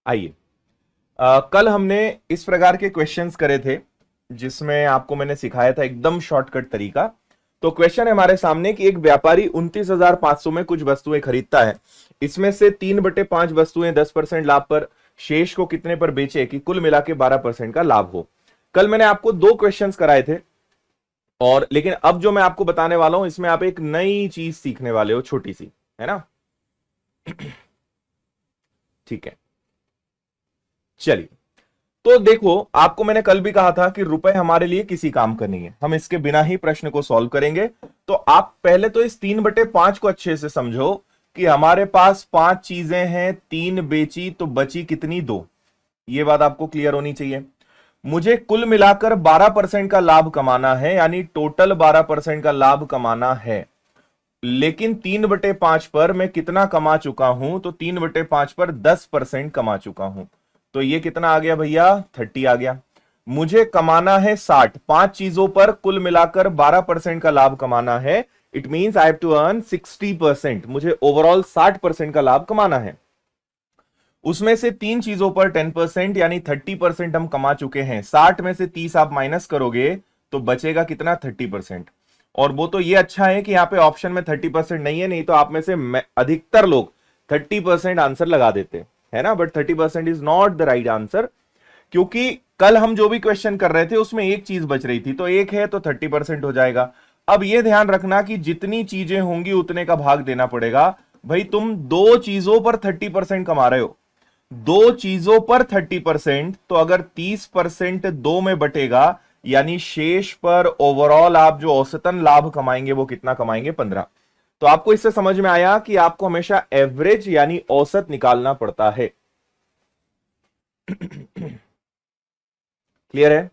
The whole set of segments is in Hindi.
आइए, कल हमने इस प्रकार के क्वेश्चंस करे थे जिसमें आपको मैंने सिखाया था एकदम शॉर्टकट तरीका। तो क्वेश्चन है हमारे सामने कि एक व्यापारी 29,500 में कुछ वस्तुएं खरीदता है, इसमें से 3/5 वस्तुएं 10% लाभ पर, शेष को कितने पर बेचे कि कुल मिला के 12% का लाभ हो। कल मैंने आपको दो क्वेश्चंस कराए थे, और लेकिन अब जो मैं आपको बताने वाला हूं इसमें आप एक नई चीज सीखने वाले हो, छोटी सी, है ना। ठीक है, चलिए। तो देखो, आपको मैंने कल भी कहा था कि रुपए हमारे लिए किसी काम का नहीं है, हम इसके बिना ही प्रश्न को सॉल्व करेंगे। तो आप पहले तो इस 3/5 को अच्छे से समझो कि हमारे पास 5 चीजें हैं, 3 बेची तो बची कितनी, 2। ये बात आपको क्लियर होनी चाहिए। मुझे कुल मिलाकर 12% का लाभ कमाना है, यानी टोटल 12% का लाभ कमाना है। लेकिन 3/5 पर मैं कितना कमा चुका हूं, तो 3/5 पर 10% कमा चुका हूं। तो ये कितना आ गया भैया, 30 आ गया। मुझे कमाना है 60, 5 चीजों पर कुल मिलाकर 12% का लाभ कमाना है। It means I have to earn 60%। मुझे ओवरऑल 60% का लाभ कमाना है। उसमें से 3 चीजों पर 10% यानी 30% हम कमा चुके हैं। 60 में से 30 आप माइनस करोगे तो बचेगा कितना, 30%। और वो तो ये अच्छा है कि यहां पे ऑप्शन में 30% नहीं है, नहीं तो आप में से अधिकतर लोग 30% आंसर लगा देते है ना। But 30% is not the right answer, क्योंकि कल हम जो भी क्वेश्चन कर रहे थे उसमें एक चीज बच रही थी, तो एक है तो 30% हो जाएगा। अब यह ध्यान रखना कि जितनी चीजें होंगी उतने का भाग देना पड़ेगा। भाई तुम 2 चीजों पर 30% कमा रहे हो, 2 चीजों पर 30%, तो अगर 30% 2 में बटेगा, यानी शेष पर ओवरऑल आप जो औसतन लाभ कमाएंगे वो कितना कमाएंगे, 15। तो आपको इससे समझ में आया कि आपको हमेशा एवरेज यानी औसत निकालना पड़ता है। क्लियर है?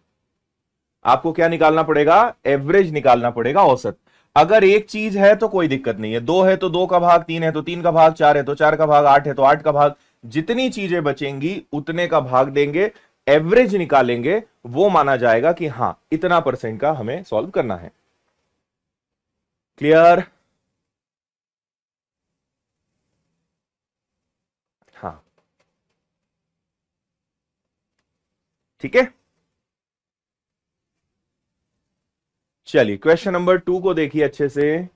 आपको क्या निकालना पड़ेगा, एवरेज निकालना पड़ेगा, औसत। अगर एक चीज है तो कोई दिक्कत नहीं है, 2 है तो 2 का भाग, 3 है तो 3 का भाग, 4 है तो 4 का भाग, 8 है तो 8 का भाग, जितनी चीजें बचेंगी उतने का भाग देंगे, एवरेज निकालेंगे, वो माना जाएगा कि हां इतना परसेंट का हमें सॉल्व करना है। क्लियर? हाँ, ठीक है। चलिए क्वेश्चन नंबर 2 को देखिए अच्छे से।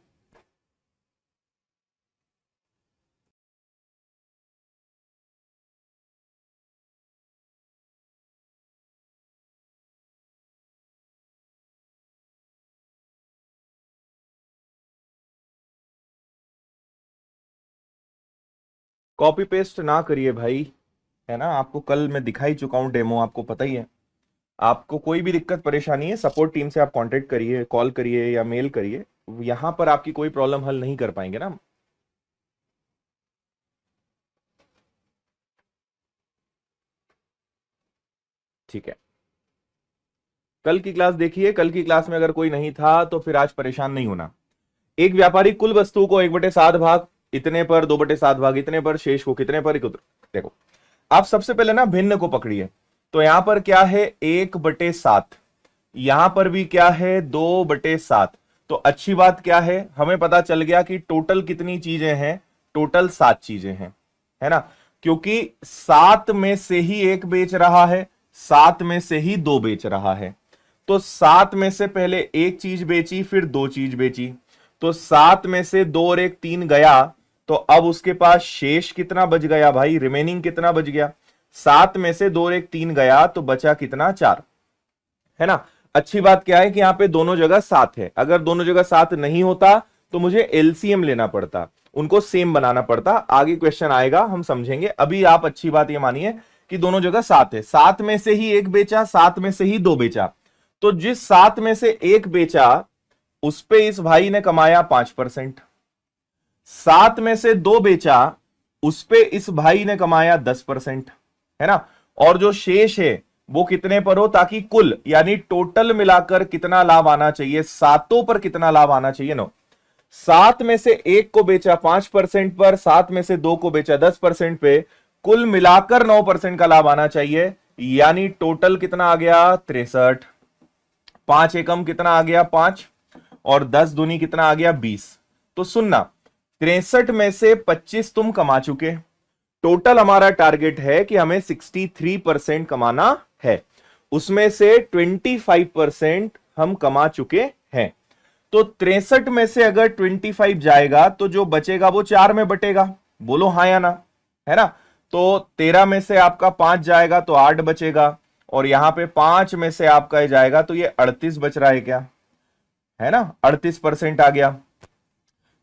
कॉपी पेस्ट ना करिए भाई, है ना। आपको कल मैं दिखा ही चुका हूं डेमो, आपको पता ही है। आपको कोई भी दिक्कत परेशानी है, सपोर्ट टीम से आप कांटेक्ट करिए, कॉल करिए या मेल करिए। यहां पर आपकी कोई प्रॉब्लम हल नहीं कर पाएंगे ना। ठीक है, कल की क्लास देखिए। कल की क्लास में अगर कोई नहीं था तो फिर आज परेशान नहीं होना। एक व्यापारी कुल वस्तु को 1/7 भाग इतने पर, 2/7 भाग इतने पर, शेष को कितने पर, देखो आप सबसे पहले ना भिन्न को पकड़िए। तो यहां पर क्या है, 1/7, यहां पर भी क्या है, 2/7। तो अच्छी बात क्या है, हमें पता चल गया कि टोटल कितनी चीजें हैं, टोटल 7 चीजें हैं, है ना। क्योंकि 7 में से ही एक बेच रहा है, 7 में से ही 2 बेच रहा है। तो 7 में से पहले एक चीज बेची, फिर 2 चीज बेची। तो 7 में से 2 और 1 3 गया, तो अब उसके पास शेष कितना बच गया भाई, रिमेनिंग कितना बच गया। 7 में से 2 और 1 3 गया तो बचा कितना, 4, है ना। अच्छी बात क्या है कि यहां पे दोनों जगह 7 है। अगर दोनों जगह 7 नहीं होता तो मुझे एलसीएम लेना पड़ता, उनको सेम बनाना पड़ता। आगे क्वेश्चन आएगा हम समझेंगे। अभी आप अच्छी बात ये मानिए कि दोनों जगह 7 है, 7 में से ही एक बेचा, 7 में से ही 2 बेचा। तो जिस 7 में से एक बेचा उस पे इस भाई ने कमाया 5%, 7 में से 2 बेचा उस पे इस भाई ने कमाया 10%, है ना। और जो शेष है वो कितने पर हो, ताकि कुल यानी टोटल मिलाकर कितना लाभ आना चाहिए, सातों पर कितना लाभ आना चाहिए, 9। 7 में से एक को बेचा 5% पर, 7 में से 2 को बेचा 10% पे, कुल मिलाकर 9% का लाभ आना चाहिए। यानी टोटल कितना आ गया, 63। 5 एकम कितना आ गया, 5, और 10 दूनी कितना आ गया, 20। तो सुनना, 63 में से 25 तुम कमा चुके, टोटल हमारा टारगेट है कि हमें 63% कमाना है, उसमें से 25% हम कमा चुके हैं। तो 63 में से अगर 25 जाएगा तो जो बचेगा वो 4 में बटेगा, बोलो हाँ या ना, है ना। तो 13 में से आपका 5 जाएगा तो 8 बचेगा, और यहां पे 5 में से आपका जाएगा तो ये 38 बच रहा है क्या, है ना, 38% आ गया।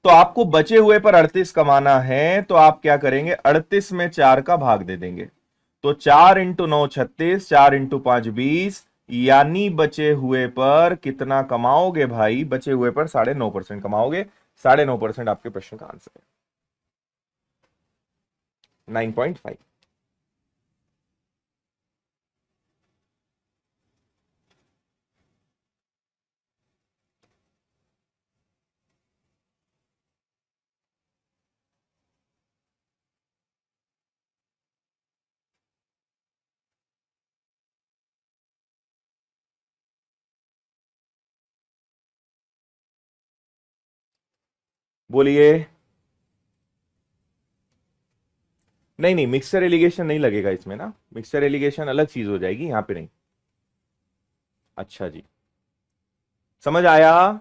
तो आपको बचे हुए पर 38 कमाना है, तो आप क्या करेंगे, 38 में 4 का भाग दे देंगे। तो 4 इंटू 9 36, 4 इंटू 5 20, यानी बचे हुए पर कितना कमाओगे भाई, बचे हुए पर 9.5% कमाओगे। 9.5% आपके प्रश्न का आंसर है, 9.5। बोलिए। नहीं नहीं, मिक्सचर एलिगेशन नहीं लगेगा इसमें ना, मिक्सचर एलिगेशन अलग चीज हो जाएगी, यहां पे नहीं। अच्छा जी, समझ आया।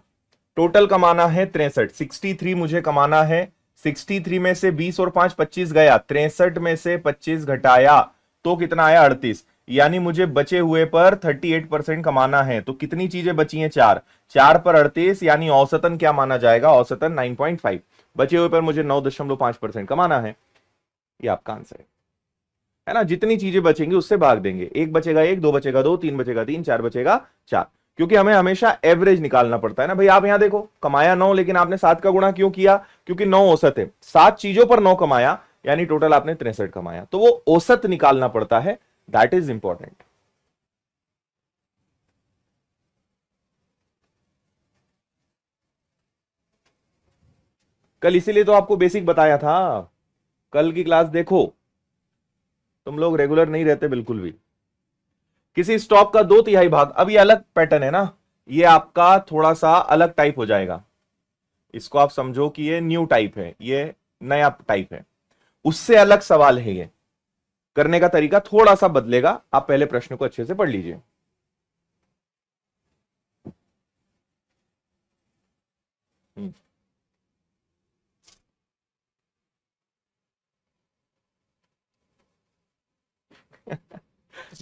टोटल कमाना है 63, 63 मुझे कमाना है। 63 में से 20 और 5 25 गया, 63 में से 25 घटाया तो कितना आया, 38। यानी मुझे बचे हुए पर 38% कमाना है। तो कितनी चीजें बची हैं, 4, 4 पर 38, यानी औसतन क्या माना जाएगा, औसतन 9.5। बचे हुए पर मुझे 9.5% कमाना है, ये आपका आंसर है ना। जितनी चीजें बचेंगी उससे भाग देंगे, एक बचेगा एक, दो बचेगा दो, तीन बचेगा तीन, चार बचेगा चार, क्योंकि हमें हमेशा एवरेज निकालना पड़ता है ना भाई। आप यहां देखो, कमाया 9, लेकिन आपने 7 का गुणा क्यों किया, क्योंकि 9 औसत है, 7 चीजों पर 9 कमाया, यानी टोटल आपने 63 कमाया, तो वो औसत निकालना पड़ता है, दैट इज इंपॉर्टेंट। कल इसीलिए तो आपको बेसिक बताया था, कल की क्लास देखो, तुम लोग रेगुलर नहीं रहते बिल्कुल भी। किसी स्टॉक का 2/3 भाग, अब ये अलग पैटर्न है ना, ये आपका थोड़ा सा अलग टाइप हो जाएगा, इसको आप समझो कि ये न्यू टाइप है, ये नया टाइप है, उससे अलग सवाल है, ये करने का तरीका थोड़ा सा बदलेगा। आप पहले प्रश्न को अच्छे से पढ़ लीजिए। हम्म।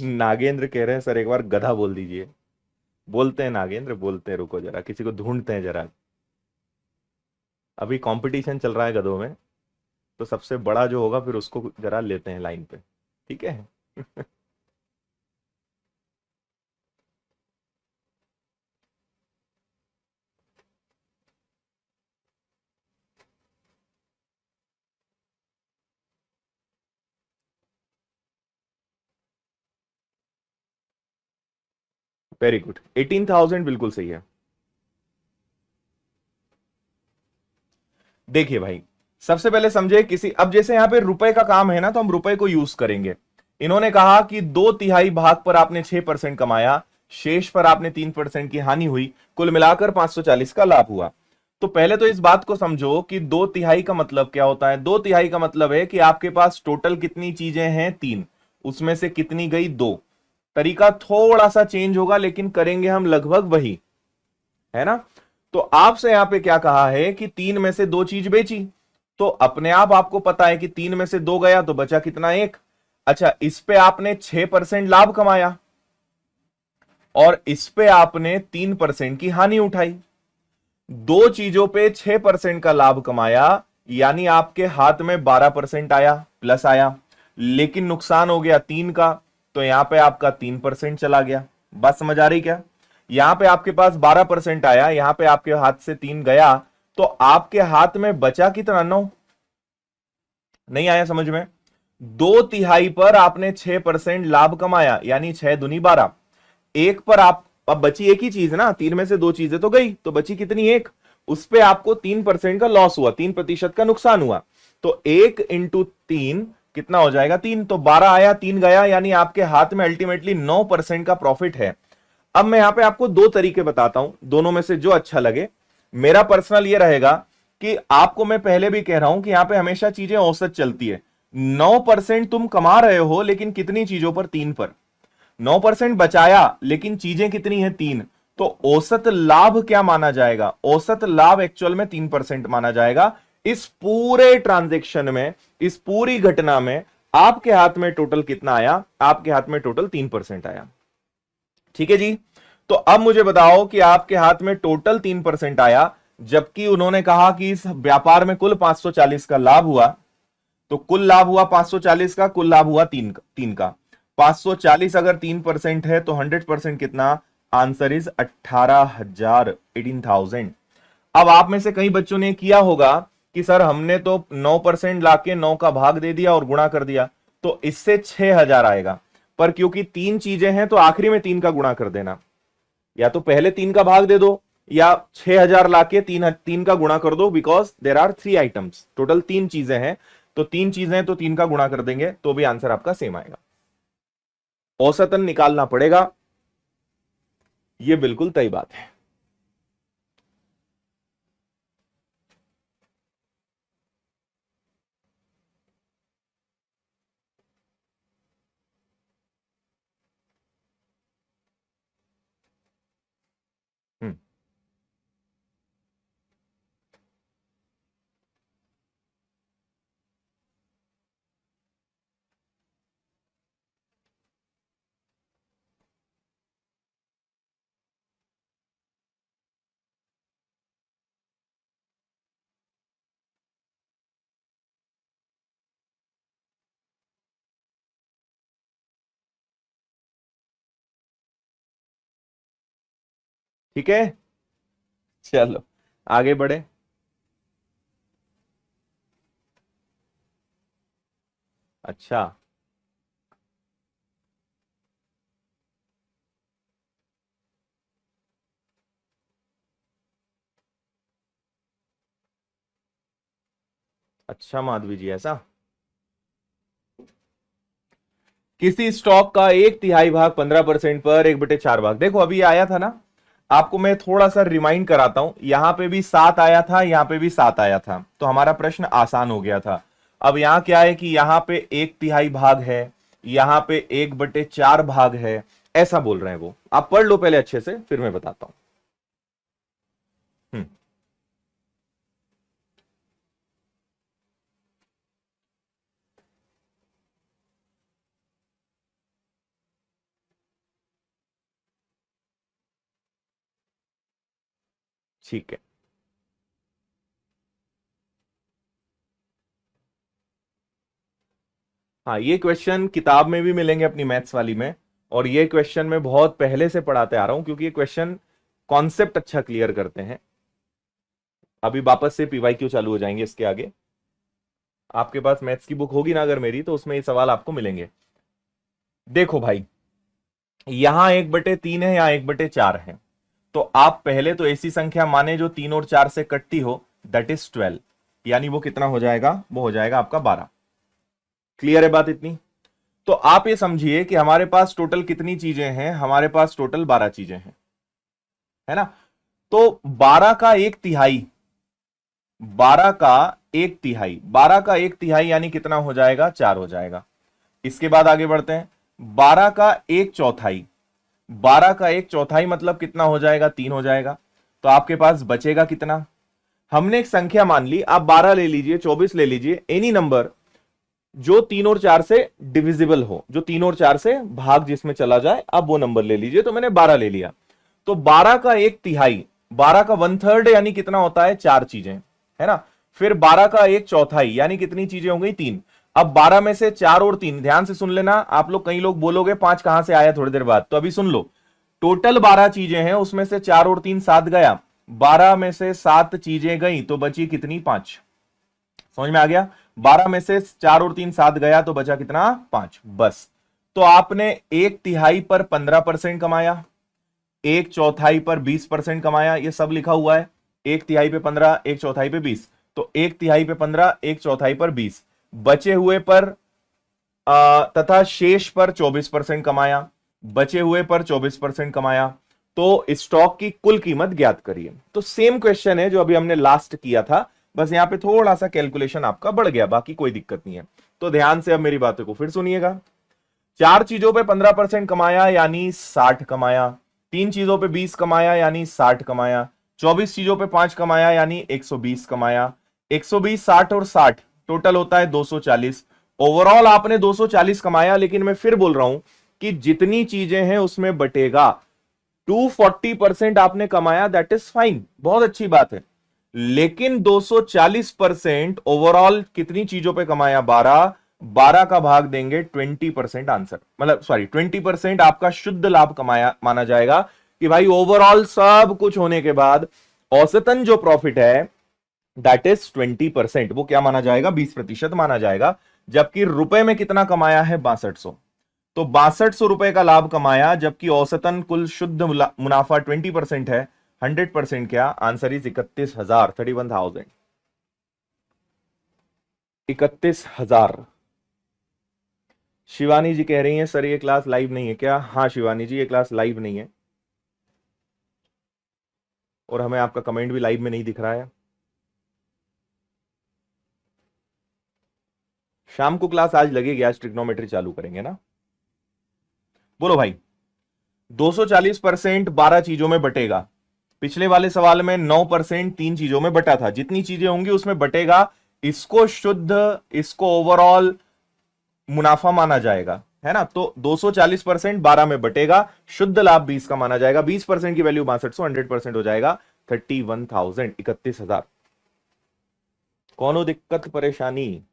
नागेंद्र कह रहे हैं सर एक बार गधा बोल दीजिए। बोलते हैं नागेंद्र, बोलते हैं, रुको जरा, किसी को ढूंढते हैं जरा। अभी कंपटीशन चल रहा है गधों में, तो सबसे बड़ा जो होगा फिर उसको जरा लेते हैं लाइन पे, ठीक है। वेरी गुड, 18,000 बिल्कुल सही है। देखिए भाई, सबसे पहले समझे किसी, अब जैसे यहां पे रुपए का काम है ना, तो हम रुपए को यूज करेंगे। इन्होंने कहा कि 2/3 भाग पर आपने 6% कमाया, शेष पर आपने 3% की हानि हुई, कुल मिलाकर 540 का लाभ हुआ। तो पहले तो इस बात को समझो कि 2/3 का मतलब क्या होता है। 2/3 का मतलब है कि आपके पास टोटल कितनी चीजें हैं, 3, उसमें से कितनी गई, 2। तरीका थोड़ा सा चेंज होगा, लेकिन करेंगे हम लगभग वही, है ना। तो आपसे यहां पे क्या कहा है कि 3 में से 2 चीज बेची, तो अपने आप आपको पता है कि 3 में से 2 गया तो बचा कितना, 1। अच्छा, इस पे आपने 6% लाभ कमाया, और इस पे आपने 3% की हानि उठाई। दो चीजों पे 6% का लाभ कमाया, यानी आपके हाथ में 12% आया, प्लस आया, लेकिन नुकसान हो गया 3 का, तो यहां पे आपका 3% चला गया। बात समझ आ रही क्या। यहां पे आपके पास 12% आया, यहां पे आपके हाथ से 3 गया, तो आपके हाथ में बचा कितना, 9। नहीं आया समझ में। 2/3 पर आपने 6% लाभ कमाया, यानी 6 दूनी 12। एक पर आप, अब बची एक ही चीज ना, 3 में से 2 चीजें तो गई, तो बची कितनी, 1। उस पे आपको 3% का लॉस हुआ, 3% का नुकसान हुआ। तो 1 इंटू 3 कितना हो जाएगा, 3। तो 12 आया, 3 गया, यानी आपके हाथ में अल्टीमेटली 9% का प्रॉफिट है। अब मैं यहां पे आपको 2 तरीके बताता हूं, दोनों में से जो अच्छा लगे। मेरा पर्सनल ये रहेगा कि आपको मैं पहले भी कह रहा हूं कि यहां पे हमेशा चीजें औसत चलती है। 9% तुम कमा रहे हो, लेकिन कितनी चीजों पर? 3 पर। 9% बचाया, लेकिन चीजें कितनी है? 3। तो औसत लाभ क्या माना जाएगा? औसत लाभ एक्चुअल में 3% माना जाएगा। इस पूरे ट्रांजैक्शन में, इस पूरी घटना में आपके हाथ में टोटल कितना आया? आपके हाथ में टोटल 3% आया। ठीक है जी। तो अब मुझे बताओ कि आपके हाथ में टोटल 3% आया, जबकि उन्होंने कहा कि इस व्यापार में कुल 540 का लाभ हुआ। तो कुल लाभ हुआ 540 का, कुल लाभ हुआ 3 का। 540 अगर 3% है तो 100% कितना? Answer is 18,000, 18,000। अब आप में से कई बच्चों ने किया होगा कि सर हमने तो 9% लाके 9 का भाग दे दिया और गुणा कर दिया, तो इससे 6,000 आएगा। पर क्योंकि 3 चीजें हैं तो आखिरी में 3 का गुणा कर देना, या तो पहले 3 का भाग दे दो या 6,000 लाके 3 का गुणा कर दो, because there are 3 items, total 3 चीजें हैं। तो 3 चीजें हैं तो 3 का गुणा कर देंगे तो भी आंसर आपका सेम आएगा। औसतन निकालना पड़ेगा, यह बिल्कुल तय बात है। हम्म। ठीक है, चलो आगे बढ़े। अच्छा, अच्छा माधवी जी, ऐसा किसी स्टॉक का 1/3 भाग 15% पर 1/4 भाग। देखो अभी आया था ना, आपको मैं थोड़ा सा रिमाइंड कराता हूं। यहां पे भी 7 आया था, यहां पे भी 7 आया था, तो हमारा प्रश्न आसान हो गया था। अब यहां क्या है कि यहां पे 1/3 भाग है, यहां पे 1/4 भाग है, ऐसा बोल रहे हैं वो। आप पढ़ लो पहले अच्छे से, फिर मैं बताता हूं। हम्म। ठीक है। हाँ, ये क्वेश्चन किताब में भी मिलेंगे अपनी मैथ्स वाली में, और ये क्वेश्चन मैं बहुत पहले से पढ़ाते आ रहा हूं, क्योंकि ये क्वेश्चन कॉन्सेप्ट अच्छा क्लियर करते हैं। अभी वापस से पीवाईक्यू चालू हो जाएंगे इसके आगे। आपके पास मैथ्स की बुक होगी ना अगर मेरी, तो उसमें ये सवाल आपको मिलेंगे। देखो भाई, यहां 1/3 है, यहां 1/4 है, तो आप पहले तो ऐसी संख्या माने जो 3 और 4 से कटती हो, दैट इज 12। यानी वो कितना हो जाएगा? वो हो जाएगा आपका 12। क्लियर है बात इतनी? तो आप ये समझिए कि हमारे पास टोटल कितनी चीजें हैं? हमारे पास टोटल 12 चीजें हैं, है ना? तो 12 का 1/3, 12 का 1/3, 12 का 1/3 यानी कितना हो जाएगा? 4 हो जाएगा। इसके बाद आगे बढ़ते हैं। 12 का 1/4, 12 का 1/4 मतलब कितना हो जाएगा? 3 हो जाएगा। तो आपके पास बचेगा कितना? हमने एक संख्या मान ली, आप 12 ले लीजिए, 24 ले लीजिए, एनी नंबर जो 3 और 4 से डिविजिबल हो, जो 3 और 4 से भाग जिसमें चला जाए, आप वो नंबर ले लीजिए। तो मैंने 12 ले लिया। तो 12 का 1/3, 12 का 1/3 यानी कितना होता है? 4 चीजें, है ना? फिर 12 का 1/4 यानी कितनी चीजें हो गई? 3। अब 12 में से 4 और 3, ध्यान से सुन लेना आप लोग। कई लोग बोलोगे 5 कहां से आया थोड़ी देर बाद, तो अभी सुन लो। टोटल 12 चीजें हैं, उसमें से 4 और 3 7 गया। 12 में से 7 चीजें गई तो बची कितनी? 5। समझ में आ गया? 12 में से 4 और 3 7 गया तो बचा कितना? 5, बस। तो आपने 1/3 पर 15% कमाया, 1/4 पर 20% कमाया, ये सब लिखा हुआ है। 1/3 पे 15, 1/4 पे 20। तो 1/3 पे 15, 1/4 पर 20, बचे हुए पर तथा शेष पर 24% कमाया, बचे हुए पर 24% कमाया। तो स्टॉक की कुल कीमत ज्ञात करिए। तो सेम क्वेश्चन है जो अभी हमने लास्ट किया था, बस यहां पे थोड़ा सा कैलकुलेशन आपका बढ़ गया, बाकी कोई दिक्कत नहीं है। तो ध्यान से अब मेरी बातों को फिर सुनिएगा। 4 चीजों पे 15% कमाया यानी 60 कमाया, 3 चीजों पे 20 कमाया यानी 60 कमाया, 24 चीजों पे 5 कमाया यानी 120 कमाया। 120, 60 और 60 टोटल होता है 240। ओवरऑल आपने 240 कमाया, लेकिन मैं फिर बोल रहा हूं कि जितनी चीजें हैं उसमें बटेगा। 240% आपने कमाया, दैट इज फाइन, बहुत अच्छी बात है। लेकिन 240% ओवरऑल कितनी चीजों पे कमाया? 12। 12 का भाग देंगे 20% आंसर, मतलब सॉरी 20% आपका शुद्ध लाभ कमाया माना जाएगा कि भाई ओवरऑल सब कुछ होने के बाद औसतन जो प्रॉफिट है दैट इज 20%, वो क्या माना जाएगा? 20% माना जाएगा। जबकि रुपए में कितना कमाया है? 6200। तो 6200 रुपए का लाभ कमाया, जबकि औसतन कुल शुद्ध मुनाफा 20% है। 100% क्या? Answer is 31,000, 31,000, 31,000। शिवानी जी कह रही हैं सर ये क्लास लाइव नहीं है क्या? हाँ शिवानी जी, ये क्लास लाइव नहीं है, और हमें आपका कमेंट भी लाइव में नहीं दिख रहा है। शाम को क्लास आज लगेगी, आज ट्रिग्नोमेट्री चालू करेंगे ना। बोलो भाई, 240% 12 चीजों में बटेगा। पिछले वाले सवाल में 9% 3 चीजों में बटा था, जितनी चीजें होंगी उसमें बटेगा। इसको शुद्ध, इसको ओवरऑल मुनाफा माना जाएगा, है ना। तो 240% 12 में बटेगा, शुद्ध लाभ 20 का माना जाएगा। 20% की वैल्यू 6200, 100% हो जाएगा 31,000, 31,000। कौन हो दिक्कत परेशानी?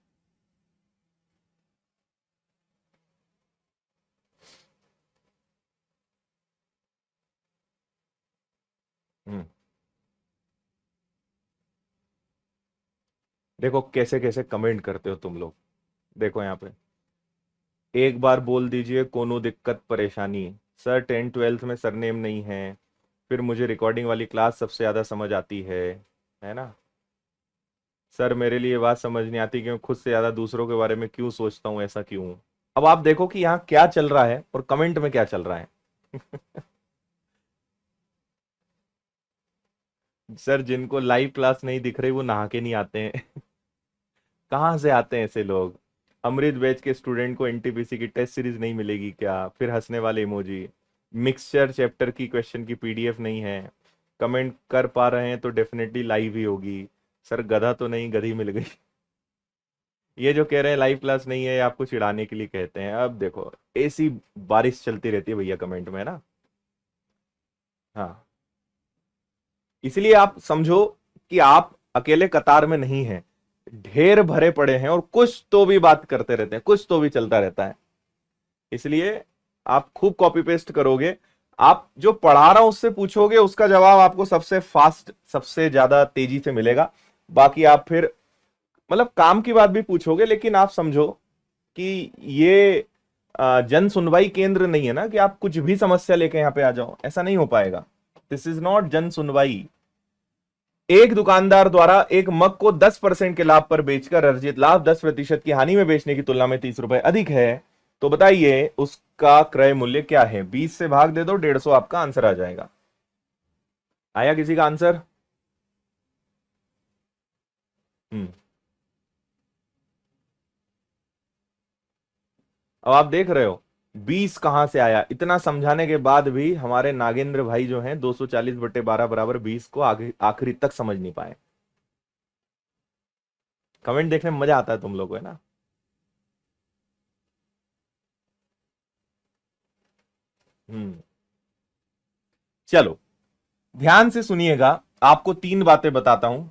देखो कैसे कैसे कमेंट करते हो तुम लोग। देखो यहां पे एक बार बोल दीजिए कोनो दिक्कत परेशानी। सर 10th 12th में सरनेम नहीं है, फिर मुझे रिकॉर्डिंग वाली क्लास सबसे ज्यादा समझ आती है ना। सर मेरे लिए बात समझ नहीं आती कि मैं खुद से ज्यादा दूसरों के बारे में क्यों सोचता हूं, ऐसा क्यों? अब आप देखो कि यहाँ क्या चल रहा है और कमेंट में क्या चल रहा है। सर जिनको लाइव क्लास नहीं दिख रही वो नहा के नहीं आते हैं। कहाँ से आते हैं ऐसे लोग? अमृत बैच के स्टूडेंट को एनटीपीसी की टेस्ट सीरीज नहीं मिलेगी क्या? फिर हंसने वाले इमोजी। मिक्सचर चैप्टर की क्वेश्चन की पीडीएफ नहीं है। कमेंट कर पा रहे हैं तो डेफिनेटली लाइव ही होगी। सर गधा तो नहीं, गधी मिल गई। ये जो कह रहे हैं लाइव क्लास नहीं है, ये आपको चिढ़ाने के लिए कहते हैं। अब देखो ऐसी बारिश चलती रहती है भैया कमेंट में ना। हाँ, इसलिए आप समझो कि आप अकेले कतार में नहीं हैं, ढेर भरे पड़े हैं, और कुछ तो भी बात करते रहते हैं, कुछ तो भी चलता रहता है। इसलिए आप खूब कॉपी पेस्ट करोगे। आप जो पढ़ा रहा हूं उससे पूछोगे, उसका जवाब आपको सबसे फास्ट, सबसे ज्यादा तेजी से मिलेगा। बाकी आप फिर मतलब काम की बात भी पूछोगे, लेकिन आप समझो कि ये जन सुनवाई केंद्र नहीं है ना कि आप कुछ भी समस्या लेके यहां पे आ जाओ, ऐसा नहीं हो पाएगा। दिस इज नॉट जन सुनवाई। एक दुकानदार द्वारा एक मग को 10% के लाभ पर बेचकर अर्जित लाभ 10% की हानि में बेचने की तुलना में 30 रुपए अधिक है, तो बताइए उसका क्रय मूल्य क्या है? 20 से भाग दे दो, 150 आपका आंसर आ जाएगा। आया किसी का आंसर? अब आप देख रहे हो 20 कहां से आया। इतना समझाने के बाद भी हमारे नागेंद्र भाई जो हैं 240/12 बराबर 20 को आगे आखिरी तक समझ नहीं पाए। कमेंट देखने में मजा आता है तुम लोगों को, है ना। हम्म चलो ध्यान से सुनिएगा, आपको 3 बातें बताता हूं।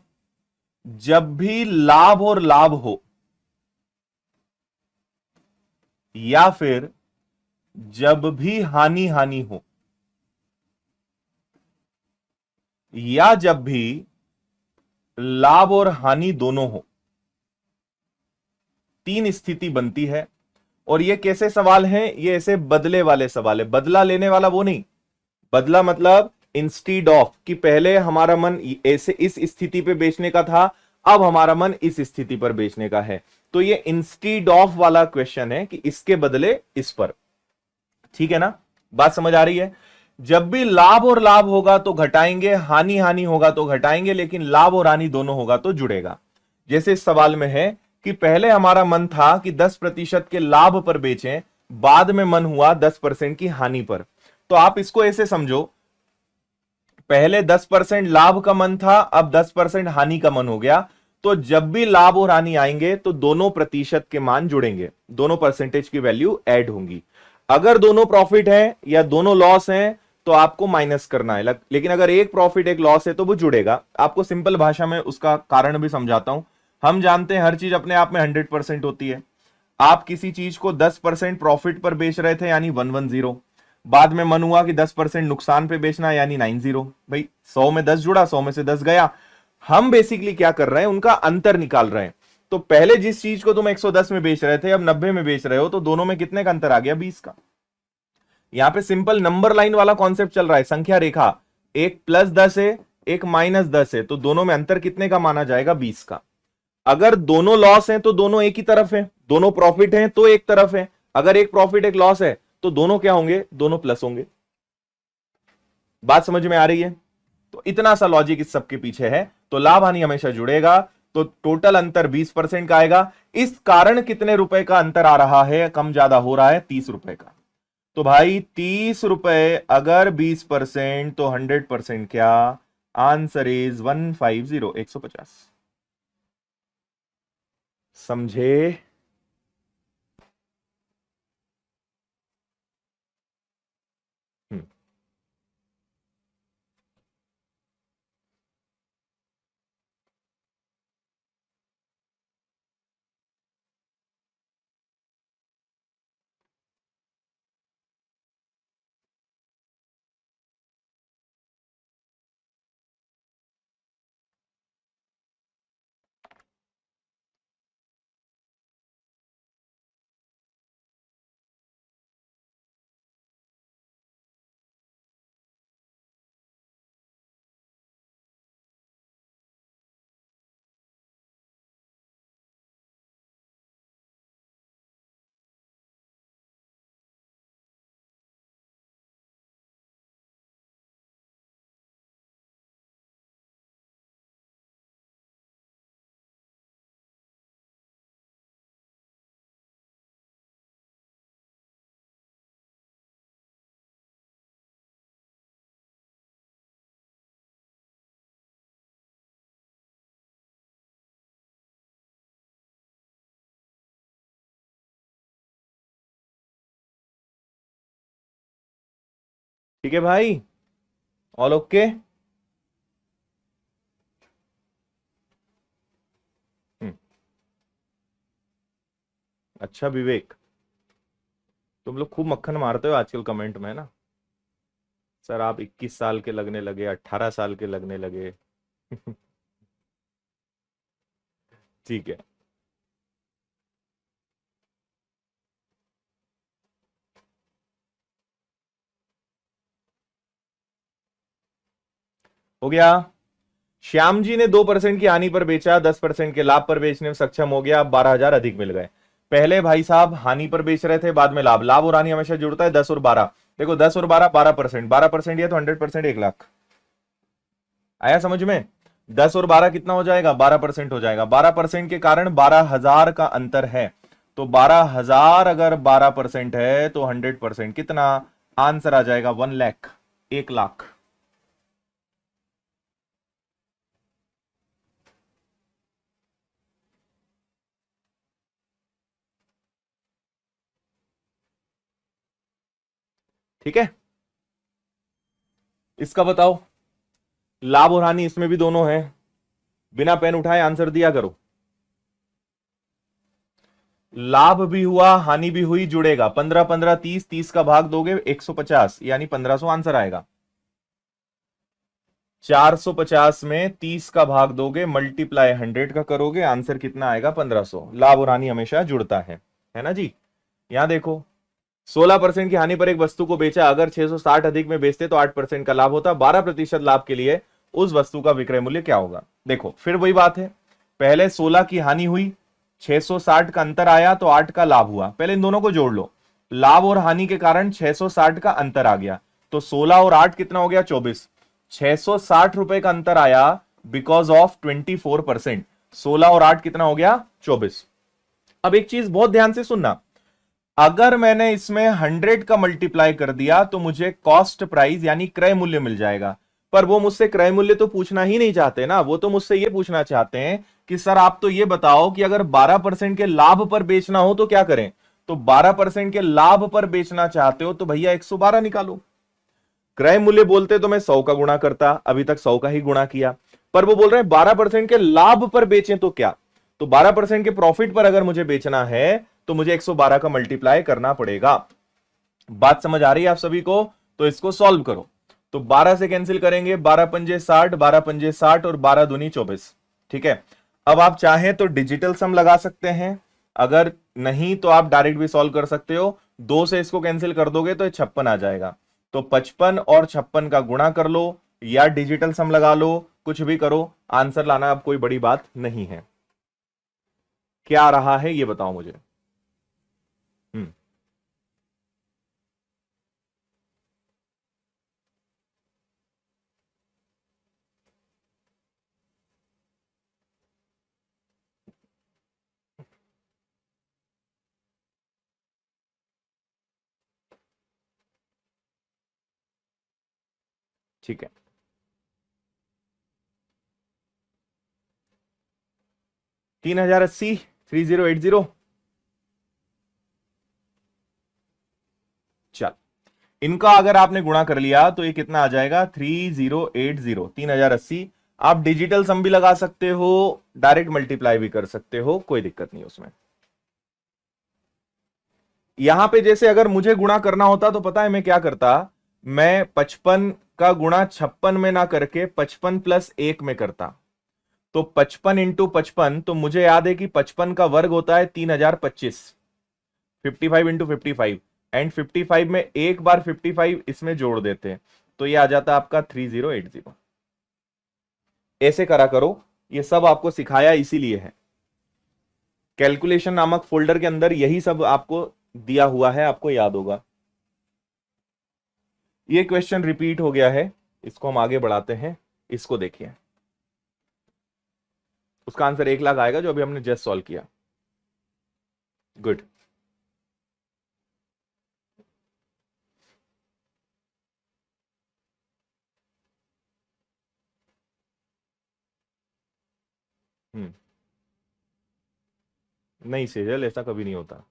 जब भी लाभ और लाभ हो, या फिर जब भी हानि हानि हो, या जब भी लाभ और हानि दोनों हो, 3 स्थिति बनती है। और ये कैसे सवाल हैं? ये ऐसे बदले वाले सवाल है। बदला लेने वाला वो नहीं, बदला मतलब इंस्टीड ऑफ कि पहले हमारा मन ऐसे इस स्थिति पे बेचने का था, अब हमारा मन इस स्थिति पर बेचने का है। तो ये इंस्टीड ऑफ वाला क्वेश्चन है कि इसके बदले इस पर। ठीक है ना, बात समझ आ रही है। जब भी लाभ और लाभ होगा तो घटाएंगे, हानि हानि होगा तो घटाएंगे, लेकिन लाभ और हानि दोनों होगा तो जुड़ेगा। जैसे इस सवाल में है कि पहले हमारा मन था कि 10% के लाभ पर बेचें, बाद में मन हुआ 10% की हानि पर। तो आप इसको ऐसे समझो, पहले 10% लाभ का मन था, अब 10% हानि का मन हो गया। तो जब भी लाभ और हानि आएंगे तो दोनों प्रतिशत के मान जुड़ेंगे, दोनों परसेंटेज की वैल्यू ऐड होंगी। अगर दोनों प्रॉफिट है या दोनों लॉस है तो आपको माइनस करना है, लेकिन अगर एक प्रॉफिट एक लॉस है तो वो जुड़ेगा। आपको सिंपल भाषा में उसका कारण भी समझाता हूं। हम जानते हैं हर चीज अपने आप में 100% होती है। आप किसी चीज को 10% प्रॉफिट पर बेच रहे थे यानी 110, बाद में मन हुआ कि 10% नुकसान पे बेचना यानी 90। भाई 100 में 10 जुड़ा, 100 में से 10 गया। हम बेसिकली क्या कर रहे हैं, उनका अंतर निकाल रहे हैं। तो पहले जिस चीज को तुम 110 में बेच रहे थे अब 90 में बेच रहे हो, तो दोनों में कितने का अंतर आ गया, 20 का। यहां पे सिंपल नंबर लाइन वाला कॉन्सेप्ट चल रहा है, संख्या रेखा। एक +10 है, एक -10 है, तो दोनों में अंतर कितने का माना जाएगा, 20 का। अगर दोनों लॉस हैं तो दोनों एक ही तरफ है, दोनों प्रॉफिट हैं तो एक तरफ है। अगर एक प्रॉफिट एक लॉस है तो दोनों क्या होंगे, दोनों प्लस होंगे। बात समझ में आ रही है? तो इतना सा लॉजिक इस सबके पीछे है। तो लाभ हानि हमेशा जुड़ेगा, तो टोटल अंतर 20% का आएगा। इस कारण कितने रुपए का अंतर आ रहा है, कम ज्यादा हो रहा है, 30 रुपए का। तो भाई 30 रुपए अगर 20% तो 100% क्या, आंसर इज 150, 150। समझे? ठीक है भाई, ऑल ओके। अच्छा विवेक, तुम लोग खूब मक्खन मारते हो आजकल कमेंट में ना। सर आप 21 साल के लगने लगे, 18 साल के लगने लगे। ठीक है। हो गया। श्याम जी ने 2% की हानि पर बेचा, 10% के लाभ पर बेचने में सक्षम हो गया, अब 12,000 अधिक मिल गए। पहले भाई साहब हानि पर बेच रहे थे, बाद में लाभ। लाभ और हानि हमेशा जुड़ता है, 10 और 12। देखो 10 और 12, 12%। 12% तो 100%, 1,00,000 आया समझ में। 10 और 12 कितना हो जाएगा, 12% हो जाएगा। 12% के कारण 12,000 का अंतर है। तो 12,000 अगर 12% है तो 100% कितना, आंसर आ जाएगा 1,00,000, 1,00,000। ठीक है, इसका बताओ। लाभ और हानि इसमें भी दोनों है, बिना पेन उठाए आंसर दिया करो। लाभ भी हुआ हानि भी हुई, जुड़ेगा। 15 15 30, 30 का भाग दोगे 150 यानी 1500 आंसर आएगा। 450 में 30 का भाग दोगे, मल्टीप्लाई 100 का करोगे, आंसर कितना आएगा, 1500। लाभ और हानि हमेशा जुड़ता है ना जी। यहां देखो 16% की हानि पर एक वस्तु को बेचा, अगर 660 अधिक में बेचते तो 8% का लाभ होता। 12% लाभ के लिए उस वस्तु का विक्रय मूल्य क्या होगा। देखो फिर वही बात है, पहले 16 की हानि हुई, 660 का अंतर आया तो 8 का लाभ हुआ। पहले इन दोनों को जोड़ लो, लाभ और हानि के कारण 660 का अंतर आ गया, तो 16 और 8 कितना हो गया, 24। 660 का अंतर आया बिकॉज ऑफ 24%। 16 और 8 कितना हो गया, 24। अब एक चीज बहुत ध्यान से सुनना, अगर मैंने इसमें 100 का मल्टीप्लाई कर दिया तो मुझे कॉस्ट प्राइस यानी क्रय मूल्य मिल जाएगा। पर वो मुझसे क्रय मूल्य तो पूछना ही नहीं चाहते ना, वो तो मुझसे ये पूछना चाहते हैं कि सर आप तो ये बताओ कि अगर 12% के लाभ पर बेचना हो तो क्या करें। तो 12% के लाभ पर बेचना चाहते हो तो भैया 112 निकालो। क्रय मूल्य बोलते तो मैं 100 का गुणा करता, अभी तक 100 का ही गुणा किया। पर वो बोल रहे हैं 12% के लाभ पर बेचें तो क्या, तो 12% के प्रॉफिट पर अगर मुझे बेचना है तो मुझे 112 का मल्टीप्लाई करना पड़ेगा। बात समझ आ रही है आप सभी को? तो इसको सॉल्व करो। तो 12 से कैंसिल करेंगे, 12 पंजे 60, 12 पंजे 60 और 12 दूनी 24। ठीक है, अब आप चाहें तो डिजिटल सम लगा सकते हैं, अगर नहीं तो आप डायरेक्ट भी सॉल्व कर सकते हो। 2 से इसको कैंसिल कर दोगे तो 56 आ जाएगा। तो 55 और 56 का गुणा कर लो या डिजिटल सम लगा लो, कुछ भी करो, आंसर लाना अब कोई बड़ी बात नहीं है। क्या आ रहा है ये बताओ मुझे। हम्म, ठीक है। 3080, 3080। चल, इनका अगर आपने गुणा कर लिया तो ये कितना आ जाएगा, 3080, 3080। आप डिजिटल सम भी लगा सकते हो, डायरेक्ट मल्टीप्लाई भी कर सकते हो, कोई दिक्कत नहीं उसमें। यहां पे जैसे अगर मुझे गुणा करना होता तो पता है मैं क्या करता, मैं 55 का गुणा 56 में ना करके 55 प्लस 1 में करता। तो 55 इंटू 55, तो मुझे याद है कि 55 का वर्ग होता है 3025, 55 इंटू 55, एंड 55 में एक बार 55 इसमें जोड़ देते हैं तो ये आ जाता है आपका 3080। ऐसे करा करो, ये सब आपको सिखाया इसीलिए है। कैलकुलेशन नामक फोल्डर के अंदर यही सब आपको दिया हुआ है, आपको याद होगा। ये क्वेश्चन रिपीट हो गया है, इसको हम आगे बढ़ाते हैं। इसको देखिए, उसका आंसर 1 लाख आएगा जो अभी हमने जस्ट सॉल्व किया। गुड। हम्म, नहीं सेजल, ऐसा कभी नहीं होता।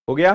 हो गया।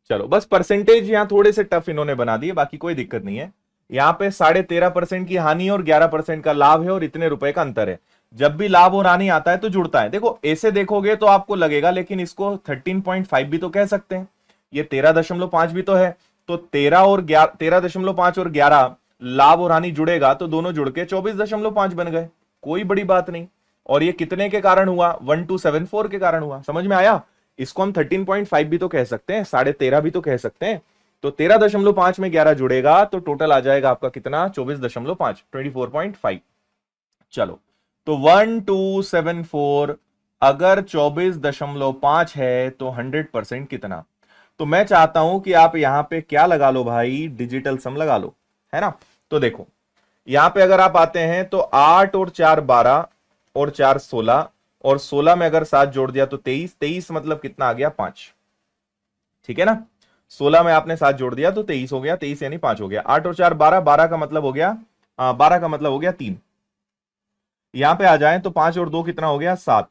चलो, बस परसेंटेज यहां थोड़े से टफ इन्होंने बना दिए, बाकी कोई दिक्कत नहीं है। यहां पे 13.5% की हानि और 11% का लाभ है और इतने रुपए का अंतर है। जब भी लाभ और हानि आता है तो जुड़ता है। देखो ऐसे देखोगे तो आपको लगेगा, लेकिन इसको 13.5 भी तो कह सकते हैं, ये 13.5 भी तो है। तो 13.5 और 11 लाभ और हानि जुड़ेगा तो दोनों जुड़ के 24.5 बन गए, कोई बड़ी बात नहीं। और ये कितने के कारण हुआ, 1274 के कारण हुआ। समझ में आया? इसको हम 13.5 भी तो कह सकते हैं, 13.5 भी तो कह सकते हैं। तो 13.5 में 11 जुड़ेगा तो टोटल आ जाएगा आपका कितना, 24.5, 24.5। चलो, तो 1274 अगर 24.5 है तो 100% कितना। तो मैं चाहता हूं कि आप यहां पे क्या लगा लो भाई, डिजिटल सम लगा लो, है ना। तो देखो यहां पे अगर आप आते हैं तो 8 और 4 12 और 4 16, और 16 में अगर 7 जोड़ दिया तो 23, 23 मतलब कितना आ गया, 5। ठीक है ना, 16 में आपने 7 जोड़ दिया तो 23 हो गया, 23 यानी 5 हो गया। 8 और 4 12, 12 का मतलब हो गया 12 का मतलब हो गया 3। यहां पे आ जाए तो 5 और 2 कितना हो गया, 7।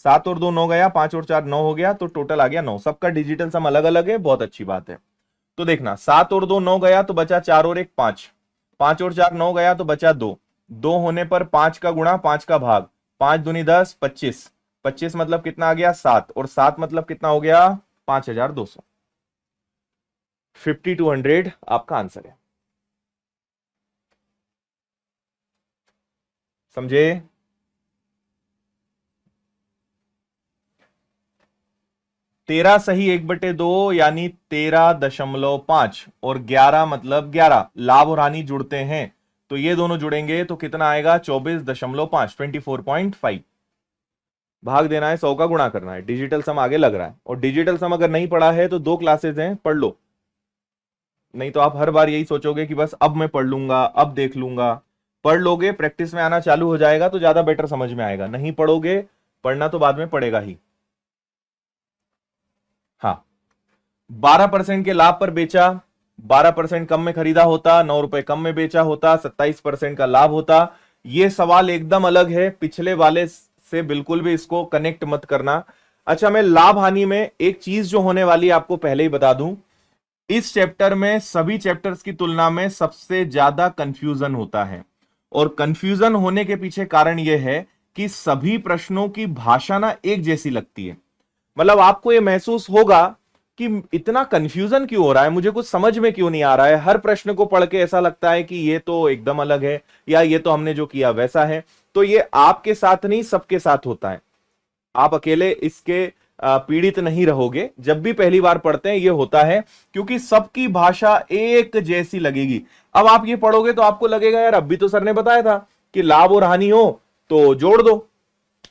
7 और 2 9 गया, 5 और 4 9 हो गया, तो टोटल आ गया 9। सबका डिजिटल सम अलग अलग है, बहुत अच्छी बात है। तो देखना, 7 और 2 9 गया तो बचा 4 और 1 5, 5 और 4 9 गया तो बचा 2, 2 होने पर 5 का गुणा 5 का भाग, 5 दूनी 10, 25, 25 मतलब कितना आ गया, 7, और 7 मतलब कितना हो गया, 5200। 5200 आपका आंसर है। समझे? 13 सही 1/2 यानी 13.5 और 11 मतलब 11, लाभ और हानि जुड़ते हैं तो ये दोनों जुड़ेंगे तो कितना आएगा 24.5, 24.5। भाग देना है 100 का गुणा करना है। डिजिटल सम आगे लग रहा है, और डिजिटल सम अगर नहीं पढ़ा है तो 2 क्लासेस हैं, पढ़ लो, नहीं तो आप हर बार यही सोचोगे कि बस अब मैं पढ़ लूंगा, अब देख लूंगा। पढ़ लोगे, प्रैक्टिस में आना चालू हो जाएगा तो ज्यादा बेटर समझ में आएगा। नहीं पढ़ोगे, पढ़ना तो बाद में पड़ेगा ही। हाँ, 12% के लाभ पर बेचा, 12% कम में खरीदा होता, 9 रुपए कम में बेचा होता, 27% का लाभ होता। यह सवाल एकदम अलग है, पिछले वाले से बिल्कुल भी इसको कनेक्ट मत करना। अच्छा, मैं लाभ हानि में एक चीज जो होने वाली है आपको पहले ही बता दूं, इस चैप्टर में सभी चैप्टर्स की तुलना में सबसे ज्यादा कंफ्यूजन होता है, और कंफ्यूजन होने के पीछे कारण यह है कि सभी प्रश्नों की भाषा ना एक जैसी लगती है। मतलब आपको यह महसूस होगा कि इतना कंफ्यूजन क्यों हो रहा है, मुझे कुछ समझ में क्यों नहीं आ रहा है। हर प्रश्न को पढ़ के ऐसा लगता है कि ये तो एकदम अलग है, या ये तो हमने जो किया वैसा है। तो ये आपके साथ नहीं, सबके साथ होता है। आप अकेले इसके पीड़ित नहीं रहोगे। जब भी पहली बार पढ़ते हैं ये होता है, क्योंकि सबकी भाषा एक जैसी लगेगी। अब आप ये पढ़ोगे तो आपको लगेगा यार अभी तो सर ने बताया था कि लाभ और हानि हो तो जोड़ दो,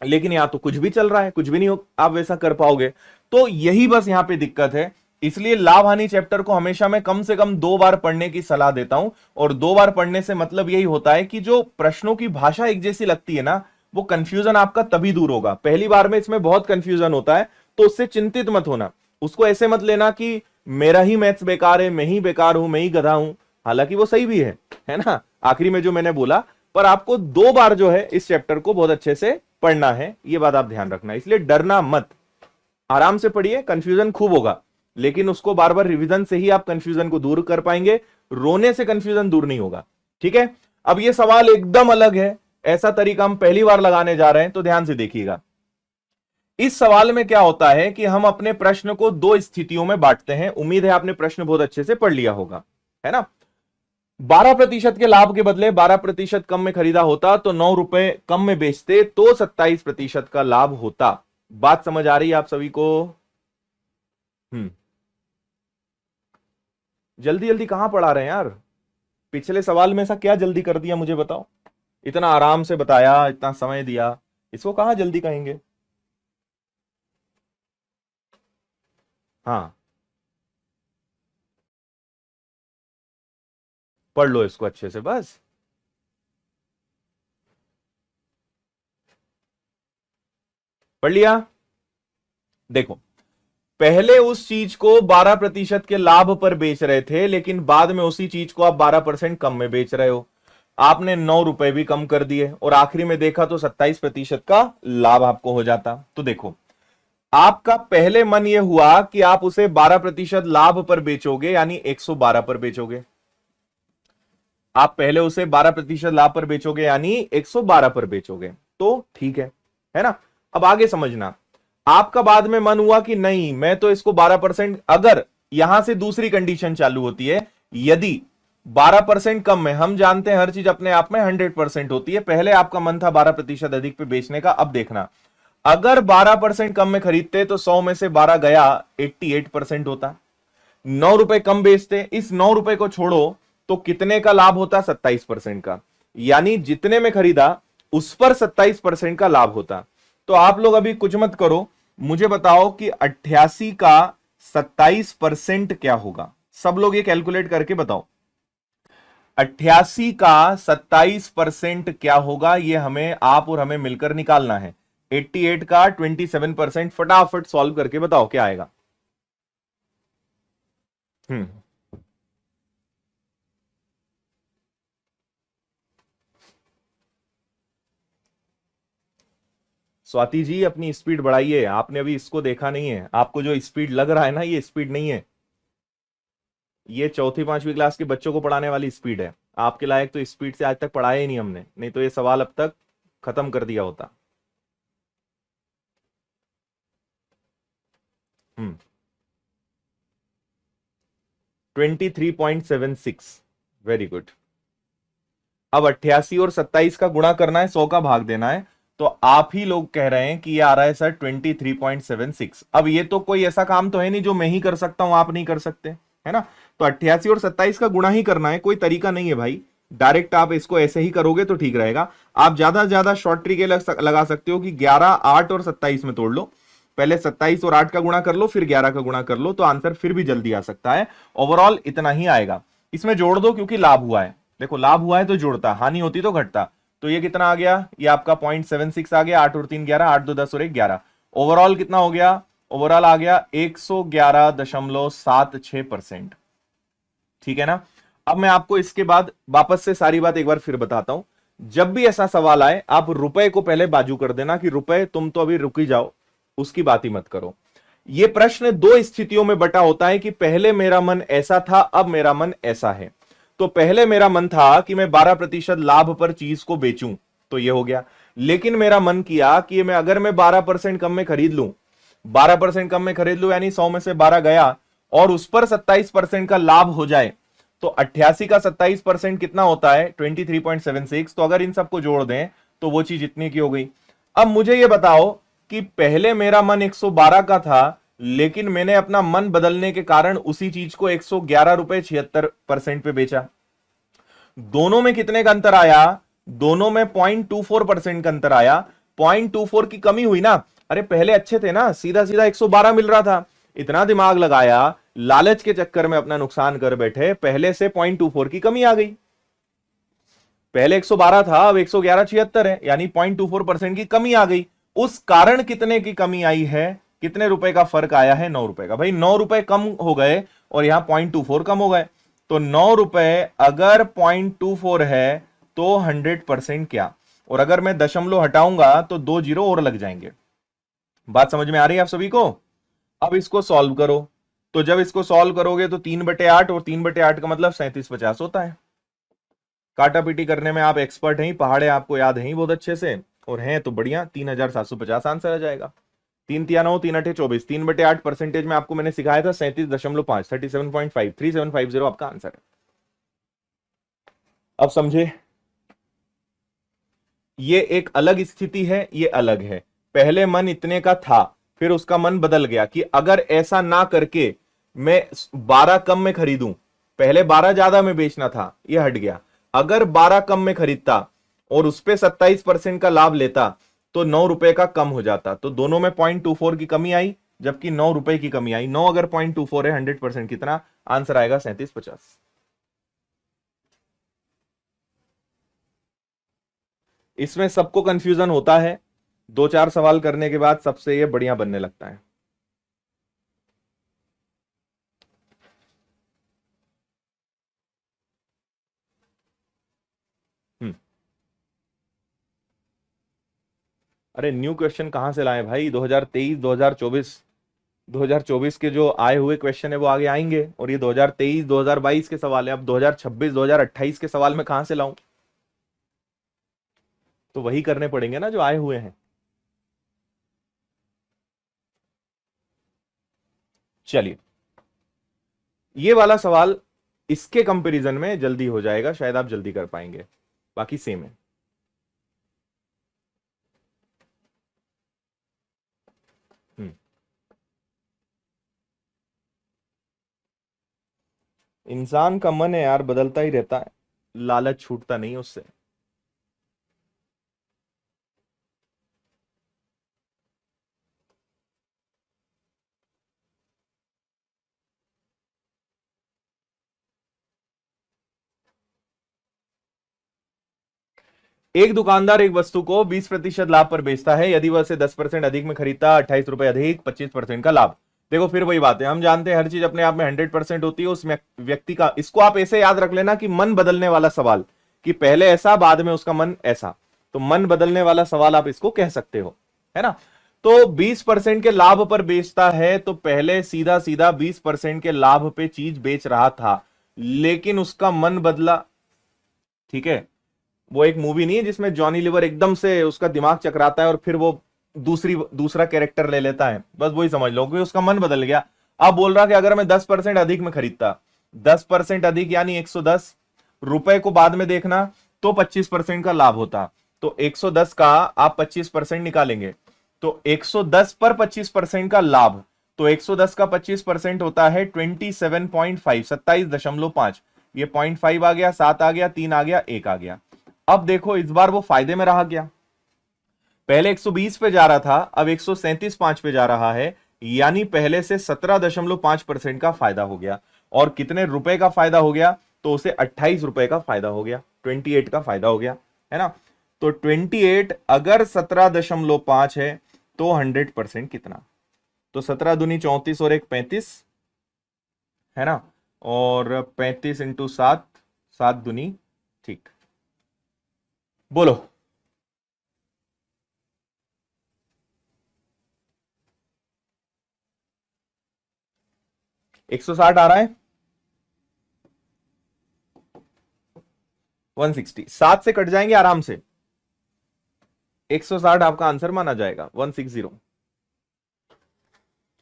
लेकिन यहां तो कुछ भी चल रहा है, कुछ भी नहीं हो, आप वैसा कर पाओगे। तो यही बस यहां पे दिक्कत है। इसलिए लाभ हानि चैप्टर को हमेशा मैं कम से कम 2 बार पढ़ने की सलाह देता हूं, और 2 बार पढ़ने से मतलब यही होता है कि जो प्रश्नों की भाषा एक जैसी लगती है ना, वो कंफ्यूजन आपका तभी दूर होगा। पहली बार में इसमें बहुत कंफ्यूजन होता है, तो उससे चिंतित मत होना। उसको ऐसे मत लेना कि मेरा ही मैथ्स बेकार है, मैं ही बेकार हूं, मैं ही गधा हूं। हालांकि वो सही भी है ना, आखिरी में जो मैंने बोला। पर आपको 2 बार जो है इस चैप्टर को बहुत अच्छे से पढ़ना है, ये बात आप ध्यान रखना। इसलिए डरना मत, आराम से पढ़िए। कंफ्यूजन खूब होगा, लेकिन उसको बार बार रिवीजन से ही आप कंफ्यूजन को दूर कर पाएंगे। रोने से कंफ्यूजन दूर नहीं होगा, ठीक है। अब ये सवाल एकदम अलग है, ऐसा तरीका हम पहली बार लगाने जा रहे हैं, तो ध्यान से देखिएगा। इस सवाल में क्या होता है कि हम अपने प्रश्न को 2 स्थितियों में बांटते हैं। उम्मीद है आपने प्रश्न बहुत अच्छे से पढ़ लिया होगा, है ना। 12% के लाभ के बदले 12% कम में खरीदा होता तो 9 रुपए कम में बेचते तो 27% का लाभ होता। बात समझ आ रही है आप सभी को? जल्दी जल्दी कहां पढ़ा रहे हैं यार? पिछले सवाल में ऐसा क्या जल्दी कर दिया मुझे बताओ? इतना आराम से बताया, इतना समय दिया, इसको कहां जल्दी कहेंगे? हाँ, पढ़ लो इसको अच्छे से बस। पढ़ लिया? देखो, पहले उस चीज को 12% के लाभ पर बेच रहे थे, लेकिन बाद में उसी चीज को आप 12% कम में बेच रहे हो। आपने 9 रुपए भी कम कर दिए, और आखिरी में देखा तो 27% का लाभ आपको हो जाता। तो देखो, आपका पहले मन यह हुआ कि आप उसे 12% लाभ पर बेचोगे, यानी 112 पर बेचोगे। आप पहले उसे 12% लाभ पर बेचोगे, यानी 112 पर बेचोगे, तो ठीक है ना। अब आगे समझना, आपका बाद में मन हुआ कि नहीं, मैं तो इसको 12%, अगर यहां से दूसरी कंडीशन चालू होती है, यदि 12% कम में, हम जानते हैं हर चीज अपने आप में 100% होती है। पहले आपका मन था 12% अधिक पे बेचने का। अब देखना, अगर 12% कम में खरीदते तो 100 में से 12 गया, 88% होता। 9 रुपए कम बेचते, इस 9 रुपए को छोड़ो तो कितने का लाभ होता? 27% का। यानी जितने में खरीदा उस पर 27% का लाभ होता। तो आप लोग अभी कुछ मत करो, मुझे बताओ कि 88 का 27% क्या होगा? सब लोग ये कैलकुलेट करके बताओ, 88 का 27% क्या होगा? ये हमें, आप और हमें मिलकर निकालना है। 88 का 27%, फटाफट सॉल्व करके बताओ क्या आएगा। हम्म स्वाति जी, अपनी स्पीड बढ़ाइए। आपने अभी इसको देखा नहीं है, आपको जो स्पीड लग रहा है ना, ये स्पीड नहीं है। ये चौथी पांचवी क्लास के बच्चों को पढ़ाने वाली स्पीड है। आपके लायक तो स्पीड से आज तक पढ़ाया ही नहीं हमने, नहीं तो ये सवाल अब तक खत्म कर दिया होता। हम्म 23.76, वेरी गुड। अब 88 और 27 का गुणा करना है, 100 का भाग देना है। तो आप ही लोग कह रहे हैं कि ये आ रहा है सर 23.76। अब ये तो कोई ऐसा काम तो है नहीं जो मैं ही कर सकता हूं, आप नहीं कर सकते, है ना। तो 88 और 27 का गुणा ही करना है, कोई तरीका नहीं है भाई। डायरेक्ट आप इसको ऐसे ही करोगे तो ठीक रहेगा। आप ज्यादा से ज्यादा शॉर्ट ट्रिक लगा सकते हो कि 11, 8 और 27 में तोड़ लो। पहले 27 और 8 का गुणा कर लो, फिर 11 का गुणा कर लो, तो आंसर फिर भी जल्दी आ सकता है। ओवरऑल इतना ही आएगा। इसमें जोड़ दो क्योंकि लाभ हुआ है। देखो लाभ हुआ है तो जोड़ता, हानि होती तो घटता। तो ये कितना आ गया, ये आपका 0.76 आ गया। 8 और 3 11, 8 2 10 और 1 11। ओवरऑल कितना हो गया, ओवरऑल आ गया 111.76%। ठीक है ना। अब मैं आपको इसके बाद वापस से सारी बात एक बार फिर बताता हूं। जब भी ऐसा सवाल आए आप रुपए को पहले बाजू कर देना कि रुपए तुम तो अभी रुक ही जाओ, उसकी बात ही मत करो। यह प्रश्न दो स्थितियों में बटा होता है कि पहले मेरा मन ऐसा था, अब मेरा मन ऐसा है। तो पहले मेरा मन था कि मैं 12% लाभ पर चीज को बेचूं, तो यह हो गया। लेकिन मेरा मन किया कि मैं अगर मैं 12% कम में खरीद लूं, 12% कम में खरीद लूं यानी 100 में से 12 गया और उस पर 27% का लाभ हो जाए, तो 88 का 27% कितना होता है 23.76। तो अगर इन सबको जोड़ दें तो वो चीज इतनी की हो गई। अब मुझे ये बताओ कि पहले मेरा मन 112 का था, लेकिन मैंने अपना मन बदलने के कारण उसी चीज को 111.76 पे बेचा। दोनों में कितने का अंतर आया, दोनों में 0.24% का अंतर आया। 0.24 की कमी हुई ना। अरे पहले अच्छे थे ना, सीधा सीधा 112 मिल रहा था, इतना दिमाग लगाया, लालच के चक्कर में अपना नुकसान कर बैठे, पहले से 0.24 की कमी आ गई। पहले 112 था, अब 111.76 है, यानी 0.24% की कमी आ गई। उस कारण कितने की कमी आई है, कितने रुपए का फर्क आया है, 9 रुपए का। भाई 9 रुपए कम हो गए और यहां 0.24 कम हो गए। तो 9 रुपए अगर 0.24 है तो 100% क्या, और अगर मैं दशमलव हटाऊंगा तो 2 जीरो और लग जाएंगे। बात समझ में आ रही है आप सभी को। अब इसको सॉल्व करो, तो जब इसको सॉल्व करोगे तो 3/8 और 3/8 का मतलब 3750 होता है। काटा पीटी करने में आप एक्सपर्ट हैं, पहाड़े आपको याद हैं बहुत अच्छे से, और हैं तो बढ़िया। 3750 आंसर आ जाएगा। 3 तिया 9, 3 8 24, 3/8 परसेंटेज में आपको मैंने सिखाया था 37.5, 37.5, 3750 आपका आंसर है। अब समझे, ये एक अलग स्थिति है, ये अलग है। पहले मन इतने का था, फिर उसका मन बदल गया कि अगर ऐसा ना करके मैं 12 कम में खरीदूं, पहले 12 ज्यादा में बेचना था, ये हट गया। अगर 12 कम में खरीदता और उस पर 27% का लाभ लेता तो 9 रुपए का कम हो जाता। तो दोनों में 0.24 की कमी आई, जबकि 9 रुपए की कमी आई। 9 अगर 0.24 है 100% कितना आंसर आएगा, 3750। इसमें सबको कंफ्यूजन होता है, 2-4 सवाल करने के बाद सबसे ये बढ़िया बनने लगता है। अरे न्यू क्वेश्चन कहां से लाए भाई, 2023 2024, 2024 के जो आए हुए क्वेश्चन है वो आगे आएंगे, और ये 2023 2022 के सवाल है। अब 2026 2028 के सवाल में कहां से लाऊं, तो वही करने पड़ेंगे ना जो आए हुए हैं। चलिए, ये वाला सवाल इसके कंपैरिजन में जल्दी हो जाएगा, शायद आप जल्दी कर पाएंगे, बाकी सेम है। इंसान का मन है यार, बदलता ही रहता है, लालच छूटता नहीं उससे। एक दुकानदार एक वस्तु को 20% लाभ पर बेचता है, यदि वह इसे 10% अधिक में खरीदता, 28 रुपए अधिक, 25% का लाभ। देखो फिर वही बात है, हम जानते हैं हर चीज अपने आप में 100% होती है उस व्यक्ति का। इसको आप ऐसे याद रख लेना कि मन बदलने वाला सवाल, कि पहले ऐसा बाद में उसका मन ऐसा, तो मन बदलने वाला सवाल आप इसको कह सकते हो, है ना। तो 20% के लाभ पर बेचता है, तो पहले सीधा सीधा 20% के लाभ पे चीज बेच रहा था, लेकिन उसका मन बदला। ठीक है, वो एक मूवी नहीं है जिसमें जॉनी लीवर एकदम से उसका दिमाग चकराता है और फिर वो दूसरा कैरेक्टर ले लेता है, बस वही समझ लो कि उसका मन बदल गया। अब बोल रहा कि अगर मैं 10% अधिक में खरीदता, 10% अधिक यानी 110 रुपए को बाद में देखना, तो 25% का लाभ होता। तो 110 का आप 25% निकालेंगे, तो 110 पर 25% का लाभ, तो 110 का 25% होता है 27.5, 27.5। ये 0.5 आ गया, 7 आ गया, 3 आ गया, 1 आ गया। अब देखो इस बार वो फायदे में रहा क्या, पहले 120 पे जा रहा था, अब 137.5 पे जा रहा है, यानी पहले से 17.5% का फायदा हो गया। और कितने रुपए का फायदा हो गया, तो उसे 28 रुपए का फायदा हो गया, 28 का फायदा हो गया, है ना। तो 28 अगर 17.5 है तो 100% कितना, तो 17 दूनी 34 और एक 35, है ना, और 35 इंटू 7, 7 दूनी, ठीक, बोलो। 160 आ रहा है, 160, 7 से कट जाएंगे आराम से, 160 आपका आंसर माना जाएगा, 160।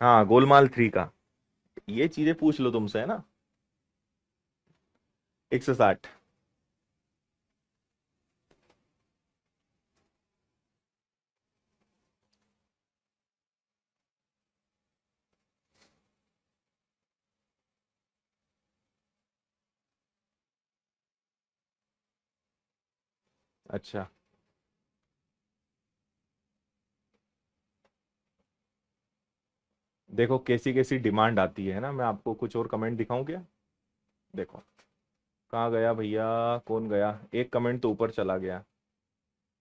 हाँ, गोलमाल 3 का, ये चीजें पूछ लो तुमसे, है ना। 160। अच्छा, देखो कैसी कैसी डिमांड आती है ना, मैं आपको कुछ और कमेंट दिखाऊं क्या, देखो कहाँ गया भैया, कौन गया, एक कमेंट तो ऊपर चला गया।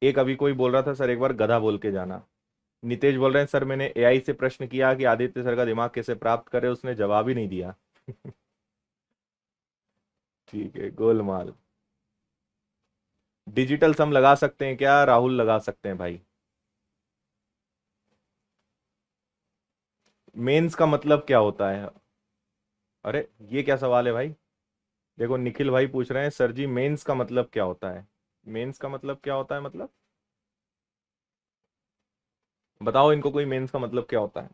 एक अभी कोई बोल रहा था सर एक बार गधा बोल के जाना। नितेश बोल रहे हैं सर मैंने एआई से प्रश्न किया कि आदित्य सर का दिमाग कैसे प्राप्त करे, उसने जवाब ही नहीं दिया। ठीक है, गोलमाल। डिजिटल सम लगा सकते हैं क्या, राहुल लगा सकते हैं भाई। मेंस का मतलब क्या होता है, अरे ये क्या सवाल है भाई। देखो निखिल भाई पूछ रहे हैं सर जी मेंस का मतलब क्या होता है, मेंस का मतलब क्या होता है, मतलब बताओ इनको, कोई मेंस का मतलब क्या होता है।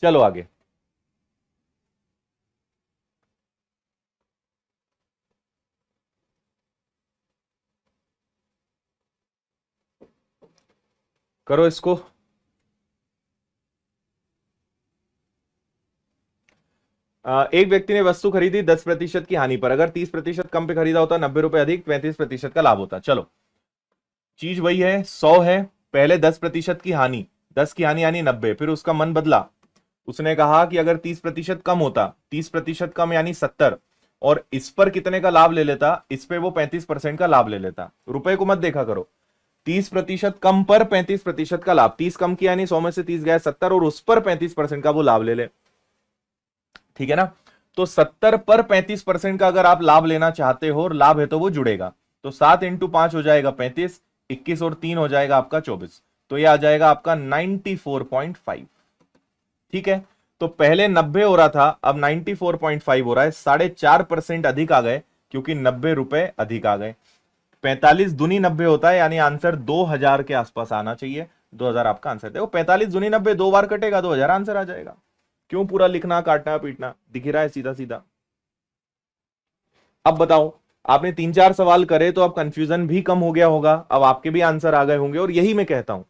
चलो आगे, करो इसको। एक व्यक्ति ने वस्तु खरीदी 10% की हानि पर, अगर 30% कम पे खरीदा होता 90 रुपए अधिक, 35% का लाभ होता। चलो चीज वही है, 100 है, पहले 10% की हानि, 10 की हानि यानी 90, फिर उसका मन बदला, उसने कहा कि अगर 30% कम होता, 30% कम यानी 70, और इस पर कितने का लाभ ले लेता, इस पे वो 35% का लाभ ले लेता। रुपए को मत देखा करो, 30% कम पर 35% का लाभ, 30 कम किया यानी 100 में से 30 गया 70, और उस पर 35% का वो लाभ ले ले, ठीक है ना। तो 70 पर 35% का अगर आप लाभ लेना चाहते हो, और लाभ है तो वो जुड़ेगा, तो 7 इंटू 5 हो जाएगा 35, 21 और 3 हो जाएगा आपका 24, तो ये आ जाएगा आपका 94.5। ठीक है, तो पहले 90 हो रहा था, अब 94.5 हो रहा है, 4.5% अधिक आ गए, क्योंकि 90 रुपए अधिक आ गए। 45 दुनी 90 होता है, यानी आंसर 2000 के आसपास आना चाहिए, 2000 आपका आंसर। देखो 45 दुनी 90 दो बार कटेगा, 2000 आंसर आ जाएगा। क्यों पूरा लिखना काटना पीटना, दिख रहा है सीधा सीधा। अब बताओ, आपने 3-4 सवाल करे तो अब कंफ्यूजन भी कम हो गया होगा, अब आपके भी आंसर आ गए होंगे। और यही मैं कहता हूं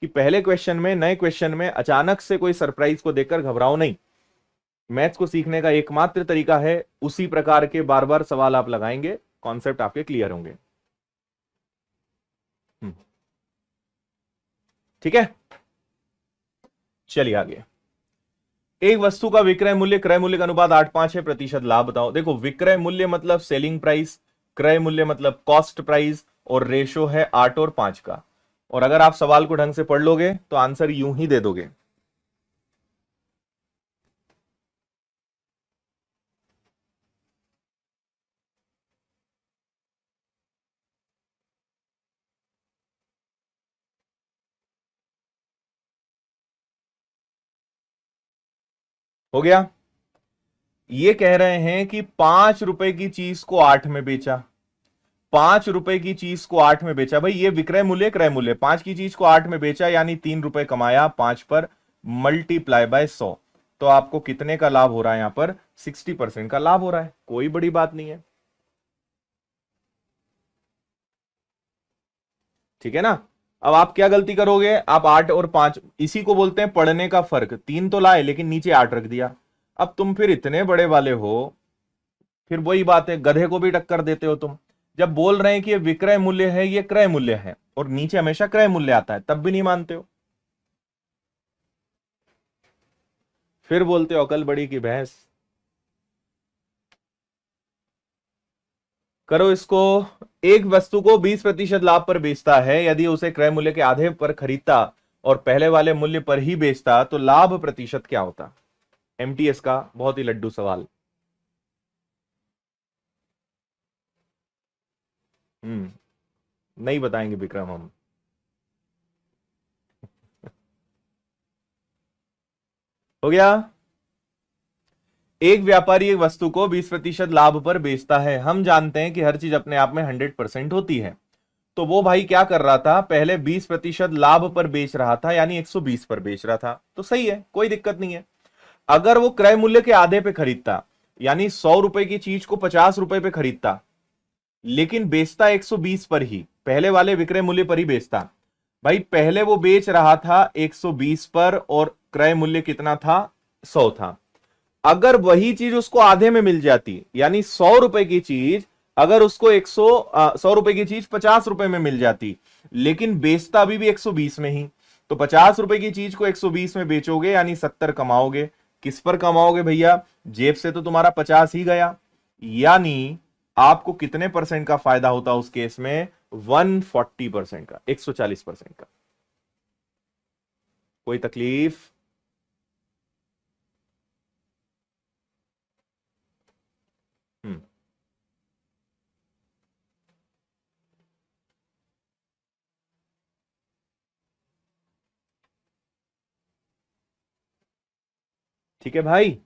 कि पहले क्वेश्चन में, नए क्वेश्चन में अचानक से कोई सरप्राइज को देखकर घबराओ नहीं। मैथ्स को सीखने का एकमात्र तरीका है, उसी प्रकार के बार बार सवाल आप लगाएंगे, कॉन्सेप्ट आपके क्लियर होंगे। हम्म, ठीक है, चलिए आगे। एक वस्तु का विक्रय मूल्य क्रय मूल्य का अनुपात 8:5 है, प्रतिशत लाभ बताओ। देखो विक्रय मूल्य मतलब सेलिंग प्राइस, क्रय मूल्य मतलब कॉस्ट प्राइस, और रेशो है 8 और 5 का। और अगर आप सवाल को ढंग से पढ़ लोगे तो आंसर यूं ही दे दोगे। हो गया, ये कह रहे हैं कि 5 रुपए की चीज को 8 में बेचा, 5 रुपए की चीज को 8 में बेचा, भाई ये विक्रय मूल्य क्रय मूल्य, 5 की चीज को 8 में बेचा यानी 3 रुपए कमाया 5 पर, मल्टीप्लाई बाय 100, तो आपको कितने का लाभ हो रहा है, यहां पर 60% का लाभ हो रहा है, कोई बड़ी बात नहीं है। ठीक है ना। अब आप क्या गलती करोगे, आप 8 और 5, इसी को बोलते हैं पढ़ने का फर्क। 3 तो लाए लेकिन नीचे 8 रख दिया। अब तुम फिर इतने बड़े वाले हो, फिर वही बात है, गधे को भी टक्कर देते हो तुम। जब बोल रहे हैं कि ये विक्रय मूल्य है, ये क्रय मूल्य है, और नीचे हमेशा क्रय मूल्य आता है, तब भी नहीं मानते हो। फिर बोलते हो अकल बड़ी की भैंस। करो इसको। एक वस्तु को 20% लाभ पर बेचता है, यदि उसे क्रय मूल्य के आधे पर खरीदता और पहले वाले मूल्य पर ही बेचता तो लाभ प्रतिशत क्या होता। एमटीएस का बहुत ही लड्डू सवाल। नहीं बताएंगे विक्रम हम। हो गया। एक व्यापारी एक वस्तु को 20% लाभ पर बेचता है। हम जानते हैं कि हर चीज अपने आप में 100% होती है। तो वो भाई क्या कर रहा था, पहले 20% लाभ पर बेच रहा था, यानी 120 पर बेच रहा था, तो सही है, कोई दिक्कत नहीं है। अगर वो क्रय मूल्य के आधे पे खरीदता, यानी 100 रुपए की चीज को 50 रुपए पे खरीदता, लेकिन बेचता 120 पर ही, पहले वाले विक्रय मूल्य पर ही बेचता। भाई पहले वो बेच रहा था 120 पर और क्रय मूल्य कितना था, 100 था। अगर वही चीज उसको आधे में मिल जाती, यानी 100 रुपए की चीज अगर उसको 100 रुपए की चीज 50 रुपए में मिल जाती, लेकिन बेचता अभी भी 120 में ही, तो 50 रुपए की चीज को 120 में बेचोगे, यानी 70 कमाओगे। किस पर कमाओगे भैया, जेब से तो तुम्हारा 50 ही गया। यानी आपको कितने परसेंट का फायदा होता उस केस में, 140% का, 140% का। कोई तकलीफ। हम्म। ठीक है भाई।